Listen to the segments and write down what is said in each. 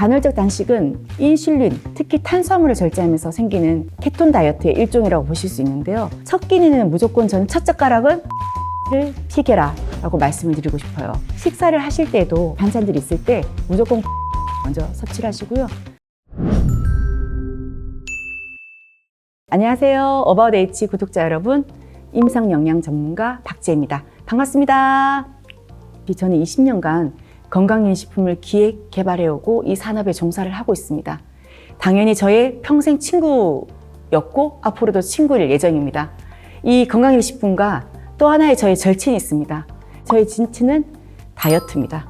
간헐적 단식은 인슐린, 특히 탄수화물을 절제하면서 생기는 케톤 다이어트의 일종이라고 보실 수 있는데요. 첫 끼니는 무조건 저는 첫 젓가락은 를 피게라 라고 말씀을 드리고 싶어요. 식사를 하실 때도 반찬들이 있을 때 무조건 먼저 섭취를 하시고요. 안녕하세요. 어바웃 H 구독자 여러분, 임상영양 전문가 박지혜입니다. 반갑습니다. 저는 20년간 건강기능식품을 기획, 개발해오고 이 산업에 종사를 하고 있습니다. 당연히 저의 평생 친구였고 앞으로도 친구일 예정입니다. 이 건강기능식품과 또 하나의 저의 절친이 있습니다. 저의 진친은 다이어트입니다.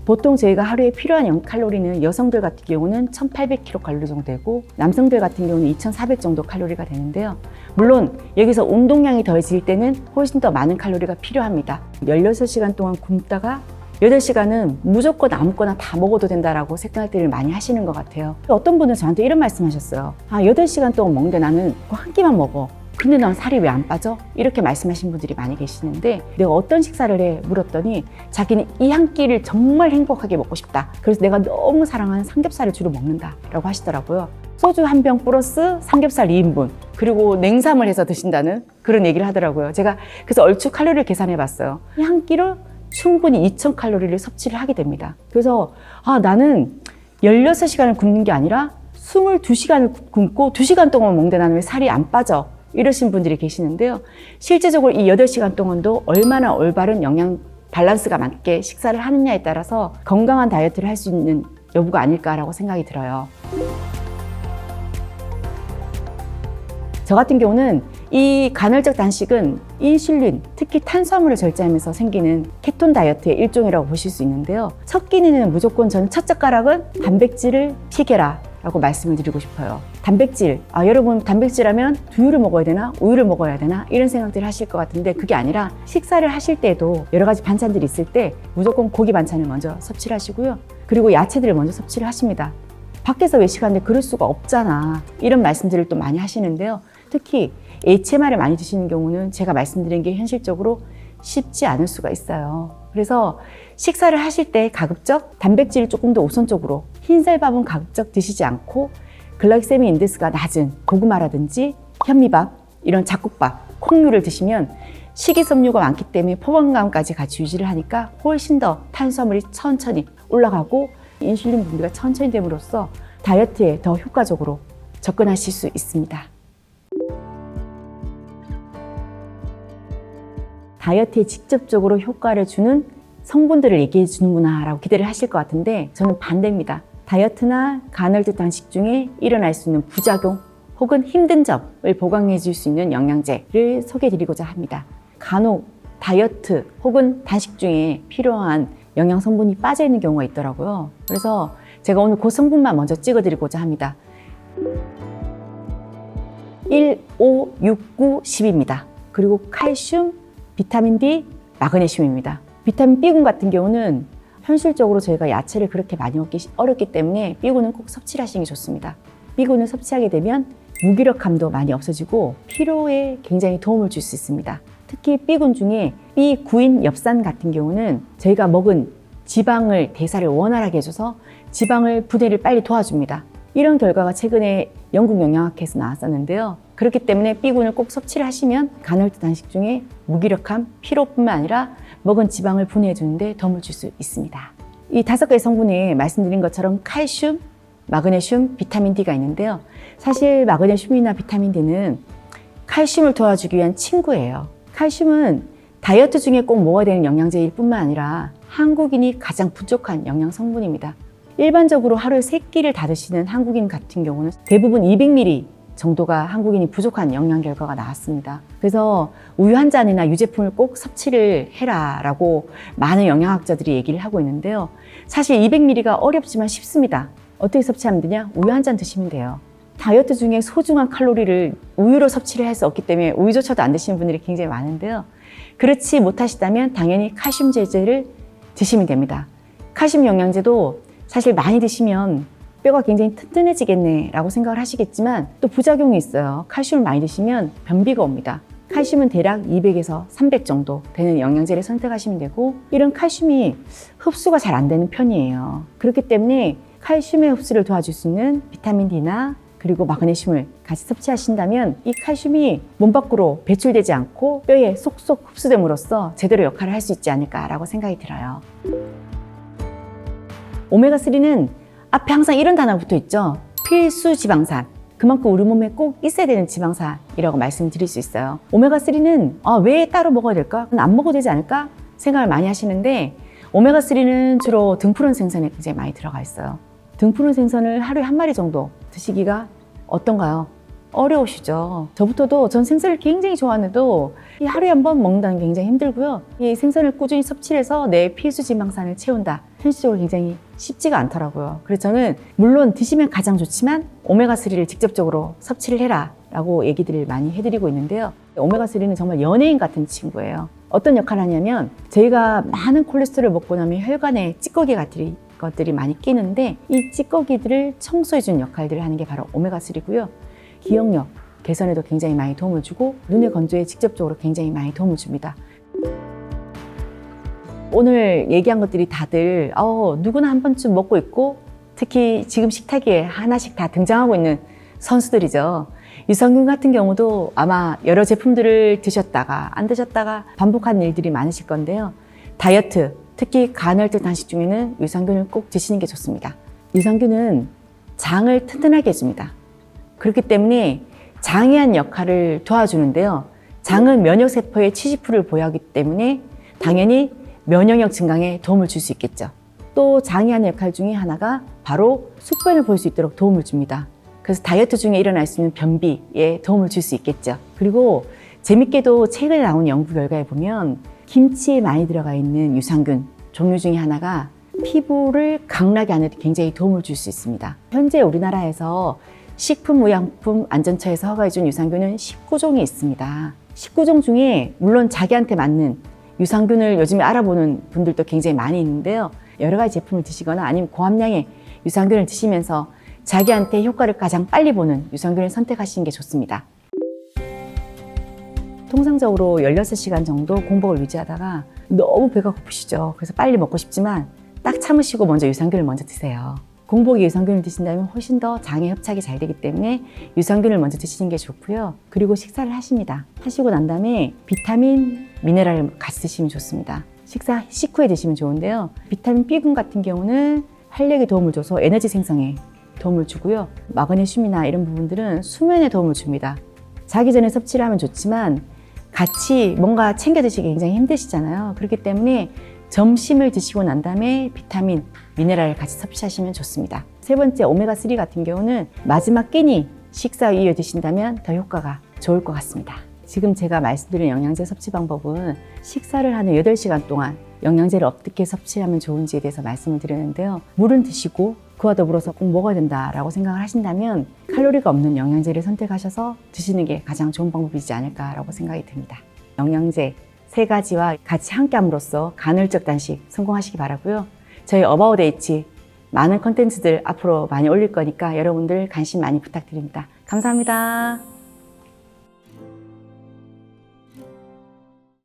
보통 저희가 하루에 필요한 칼로리는 여성들 같은 경우는 1800kcal 정도 되고 남성들 같은 경우는 2400 정도 칼로리가 되는데요. 물론 여기서 운동량이 더해질 때는 훨씬 더 많은 칼로리가 필요합니다. 16시간 동안 굶다가 8시간은 무조건 아무거나 다 먹어도 된다라고 생각할 때를 많이 하시는 것 같아요. 어떤 분은 저한테 이런 말씀 하셨어요. 8시간 동안 먹는데 나는 한 끼만 먹어. 근데 난 살이 왜 안 빠져? 이렇게 말씀하신 분들이 많이 계시는데 내가 어떤 식사를 해? 물었더니 자기는 이 한 끼를 정말 행복하게 먹고 싶다. 그래서 내가 너무 사랑하는 삼겹살을 주로 먹는다 라고 하시더라고요. 소주 한 병 플러스 삼겹살 2인분 그리고 냉삼을 해서 드신다는 그런 얘기를 하더라고요. 제가 그래서 얼추 칼로리를 계산해 봤어요. 이 한 끼를 충분히 2000칼로리를 섭취를 하게 됩니다. 그래서 나는 16시간을 굶는 게 아니라 22시간을 굶고 2시간 동안 먹는데 나는 왜 살이 안 빠져? 이러신 분들이 계시는데요. 실제적으로 이 8시간 동안도 얼마나 올바른 영양 밸런스가 맞게 식사를 하느냐에 따라서 건강한 다이어트를 할 수 있는 여부가 아닐까라고 생각이 들어요. 저 같은 경우는 이 간헐적 단식은 인슐린, 특히 탄수화물을 절제하면서 생기는 케톤 다이어트의 일종이라고 보실 수 있는데요. 첫 끼니는 무조건 저는 첫 젓가락은 단백질을 피게라 라고 말씀을 드리고 싶어요. 단백질, 여러분 단백질하면 두유를 먹어야 되나? 우유를 먹어야 되나? 이런 생각들을 하실 것 같은데 그게 아니라 식사를 하실 때도 여러 가지 반찬들이 있을 때 무조건 고기 반찬을 먼저 섭취를 하시고요. 그리고 야채들을 먼저 섭취를 하십니다. 밖에서 외식하는데 그럴 수가 없잖아. 이런 말씀들을 또 많이 하시는데요. 특히 HMR을 많이 드시는 경우는 제가 말씀드린 게 현실적으로 쉽지 않을 수가 있어요. 그래서 식사를 하실 때 가급적 단백질을 조금 더 우선적으로 흰쌀밥은 가급적 드시지 않고 글라이세미 인덱스가 낮은 고구마라든지 현미밥, 이런 잡곡밥, 콩류를 드시면 식이섬유가 많기 때문에 포만감까지 같이 유지를 하니까 훨씬 더 탄수화물이 천천히 올라가고 인슐린 분비가 천천히 됨으로써 다이어트에 더 효과적으로 접근하실 수 있습니다. 다이어트에 직접적으로 효과를 주는 성분들을 얘기해 주는구나 라고 기대를 하실 것 같은데 저는 반대입니다. 다이어트나 간헐적 단식 중에 일어날 수 있는 부작용 혹은 힘든 점을 보강해 줄 수 있는 영양제를 소개해 드리고자 합니다. 간혹 다이어트 혹은 단식 중에 필요한 영양 성분이 빠져 있는 경우가 있더라고요. 그래서 제가 오늘 그 성분만 먼저 찍어 드리고자 합니다. 1, 5, 6, 9, 10입니다. 그리고 칼슘, 비타민 D, 마그네슘입니다. 비타민 B군 같은 경우는 현실적으로 저희가 야채를 그렇게 많이 먹기 어렵기 때문에 B군은 꼭 섭취를 하시는 게 좋습니다. B군을 섭취하게 되면 무기력함도 많이 없어지고 피로에 굉장히 도움을 줄 수 있습니다. 특히 B군 중에 B9인 엽산 같은 경우는 저희가 먹은 지방을 대사를 원활하게 해줘서 지방을 분해를 빨리 도와줍니다. 이런 결과가 최근에 영국 영양학회에서 나왔었는데요. 그렇기 때문에 B군을 꼭 섭취를 하시면 간헐적 단식 중에 무기력함, 피로뿐만 아니라 먹은 지방을 분해해 주는데 도움을 줄 수 있습니다. 이 5가지 성분에 말씀드린 것처럼 칼슘, 마그네슘, 비타민 D가 있는데요. 사실 마그네슘이나 비타민 D는 칼슘을 도와주기 위한 친구예요. 칼슘은 다이어트 중에 꼭 먹어야 되는 영양제일 뿐만 아니라 한국인이 가장 부족한 영양 성분입니다. 일반적으로 하루에 3끼를 다 드시는 한국인 같은 경우는 대부분 200ml 정도가 한국인이 부족한 영양 결과가 나왔습니다. 그래서 우유 한 잔이나 유제품을 꼭 섭취를 해라 라고 많은 영양학자들이 얘기를 하고 있는데요. 사실 200ml가 어렵지만 쉽습니다. 어떻게 섭취하면 되냐? 우유 한 잔 드시면 돼요. 다이어트 중에 소중한 칼로리를 우유로 섭취를 할 수 없기 때문에 우유조차도 안 드시는 분들이 굉장히 많은데요. 그렇지 못하시다면 당연히 칼슘 제제를 드시면 됩니다. 칼슘 영양제도 사실 많이 드시면 뼈가 굉장히 튼튼해지겠네 라고 생각을 하시겠지만 또 부작용이 있어요. 칼슘을 많이 드시면 변비가 옵니다. 칼슘은 대략 200에서 300 정도 되는 영양제를 선택하시면 되고, 이런 칼슘이 흡수가 잘 안 되는 편이에요. 그렇기 때문에 칼슘의 흡수를 도와줄 수 있는 비타민 D나 그리고 마그네슘을 같이 섭취하신다면 이 칼슘이 몸 밖으로 배출되지 않고 뼈에 쏙쏙 흡수됨으로써 제대로 역할을 할 수 있지 않을까라고 생각이 들어요. 오메가3는 앞에 항상 이런 단어 붙어 있죠. 필수 지방산. 그만큼 우리 몸에 꼭 있어야 되는 지방산이라고 말씀드릴 수 있어요. 오메가3는 왜 따로 먹어야 될까? 안 먹어도 되지 않을까? 생각을 많이 하시는데, 오메가3는 주로 등푸른 생선에 굉장히 많이 들어가 있어요. 등푸른 생선을 하루에 한 마리 정도 드시기가 어떤가요? 어려우시죠? 저부터도 전 생선을 굉장히 좋아하는데도 이 하루에 한 번 먹는다는 게 굉장히 힘들고요. 이 생선을 꾸준히 섭취를 해서 내 필수 지방산을 채운다. 현실적으로 굉장히 쉽지가 않더라고요. 그래서 저는 물론 드시면 가장 좋지만 오메가3를 직접적으로 섭취를 해라 라고 얘기들을 많이 해드리고 있는데요. 오메가3는 정말 연예인 같은 친구예요. 어떤 역할을 하냐면 저희가 많은 콜레스테롤을 먹고 나면 혈관에 찌꺼기 같은 것들이 많이 끼는데 이 찌꺼기들을 청소해주는 역할들을 하는 게 바로 오메가3고요. 기억력 개선에도 굉장히 많이 도움을 주고 눈의 건조에 직접적으로 굉장히 많이 도움을 줍니다. 오늘 얘기한 것들이 다들 누구나 한 번쯤 먹고 있고 특히 지금 식탁에 하나씩 다 등장하고 있는 선수들이죠. 유산균 같은 경우도 아마 여러 제품들을 드셨다가 안 드셨다가 반복하는 일들이 많으실 건데요. 다이어트, 특히 간헐적 단식 중에는 유산균을 꼭 드시는 게 좋습니다. 유산균은 장을 튼튼하게 해줍니다. 그렇기 때문에 장애한 역할을 도와주는데요. 장은 면역세포의 70%를 보유하기 때문에 당연히 면역력 증강에 도움을 줄 수 있겠죠. 또 장애한 역할 중에 하나가 바로 숙변을 볼 수 있도록 도움을 줍니다. 그래서 다이어트 중에 일어날 수 있는 변비에 도움을 줄 수 있겠죠. 그리고 재밌게도 최근에 나온 연구 결과에 보면 김치에 많이 들어가 있는 유산균 종류 중에 하나가 피부를 강나게 하는 데 굉장히 도움을 줄 수 있습니다. 현재 우리나라에서 식품의약품안전처에서 허가해준 유산균은 19종이 있습니다. 19종 중에 물론 자기한테 맞는 유산균을 요즘에 알아보는 분들도 굉장히 많이 있는데요. 여러 가지 제품을 드시거나 아니면 고함량의 유산균을 드시면서 자기한테 효과를 가장 빨리 보는 유산균을 선택하시는 게 좋습니다. 통상적으로 16시간 정도 공복을 유지하다가 너무 배가 고프시죠. 그래서 빨리 먹고 싶지만 딱 참으시고 먼저 유산균을 먼저 드세요. 공복에 유산균을 드신다면 훨씬 더 장에 흡착이 잘 되기 때문에 유산균을 먼저 드시는 게 좋고요. 그리고 식사를 하십니다. 하시고 난 다음에 비타민, 미네랄을 같이 드시면 좋습니다. 식사 식후에 드시면 좋은데요. 비타민 B군 같은 경우는 활력에 도움을 줘서 에너지 생성에 도움을 주고요. 마그네슘이나 이런 부분들은 수면에 도움을 줍니다. 자기 전에 섭취를 하면 좋지만 같이 뭔가 챙겨 드시기 굉장히 힘드시잖아요. 그렇기 때문에 점심을 드시고 난 다음에 비타민, 미네랄을 같이 섭취하시면 좋습니다. 세 번째, 오메가3 같은 경우는 마지막 끼니 식사 이후에 드신다면 더 효과가 좋을 것 같습니다. 지금 제가 말씀드린 영양제 섭취 방법은 식사를 하는 8시간 동안 영양제를 어떻게 섭취하면 좋은지에 대해서 말씀을 드렸는데요. 물은 드시고 그와 더불어서 꼭 먹어야 된다라고 생각을 하신다면 칼로리가 없는 영양제를 선택하셔서 드시는 게 가장 좋은 방법이지 않을까라고 생각이 듭니다. 영양제 3가지와 같이 함께함으로써 간헐적 단식 성공하시기 바라고요. 저희 어바웃 H 많은 컨텐츠들 앞으로 많이 올릴 거니까 여러분들 관심 많이 부탁드립니다. 감사합니다.